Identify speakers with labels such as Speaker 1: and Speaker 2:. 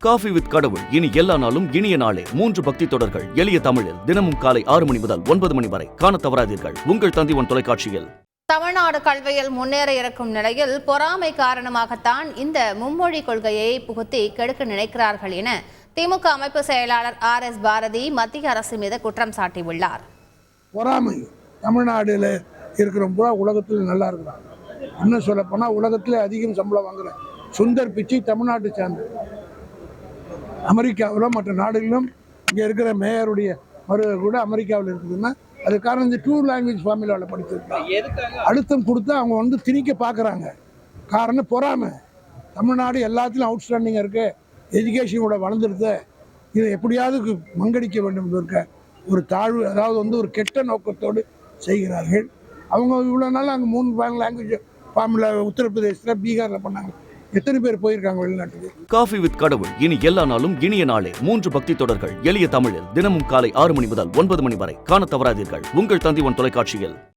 Speaker 1: Coffee with கடவுள் இனி எல்லா நாளும் இனிய நாளே 3 பக்தி தொடர்கள் எளிய தமிழில் தினமும் காலை 6 மணி முதல் 9 மணி வரை காணத் தவறாதீர்கள். உங்கள் தந்தி1 தொலைக்காட்சியில்.
Speaker 2: தமிழ்நாடு கல்வியில் முன்னேற இருக்கும் நிலையில் பொறாமை காரணமாகத்தான் இந்த மும்மொழி கொள்கையை புகுத்தி கெடுக்க நினைக்கிறார்கள் என திமுக அமைப்பு செயலாளர் RS பாரதி மத்திய அரசு மீது குற்றம் சாட்டியுள்ளார்.
Speaker 3: பொறாமை தமிழ்நாடுல இருக்கிற உலகத்தில் நல்லா இருக்கிறாங்க. இன்னும் சொல்ல போனா உலகத்திலே அதிகம் சம்பளம் வாங்குற சுந்தர் பிச்சை தமிழ்நாட்டை சேர்ந்த அமெரிக்காவிலும் மற்ற நாடுகளிலும் இங்கே இருக்கிற மேயருடைய மருமகள் கூட அமெரிக்காவில் இருக்குதுன்னா அது காரணம் இந்த 2 லாங்குவேஜ் ஃபார்முலாவில் படிச்சிருக்காங்க. அழுத்தம் கொடுத்து அவங்க திணிக்க பார்க்குறாங்க. காரணம் பொறாமை. தமிழ்நாடு எல்லாத்திலும் அவுட்ஸ்டாண்டிங்காக இருக்கு, எஜுகேஷனோட வளர்ந்துருது, இதை எப்படியாவது மங்கடிக்க வேண்டும் இருக்க ஒரு தாழ்வு, அதாவது ஒரு கெட்ட நோக்கத்தோடு செய்கிறார்கள். அவங்க இவ்வளோ நாள் அங்கே 3 லாங்குவேஜ் ஃபார்முலா உத்தரப்பிரதேசத்தில் பீகாரில் பண்ணாங்க. எத்தனை பேர் போயிருக்காங்க வெளிநாட்டுக்கு?
Speaker 1: காஃபி வித் கடவுள் இனி எல்லா நாளும் இனிய நாளே 3 பக்தி தொடர்கள் எளிய தமிழில் தினமும் காலை 6 மணி முதல் 9 மணி வரை காணத் தவறாதீர்கள். உங்கள் தந்தி1 தொலைக்காட்சியில்.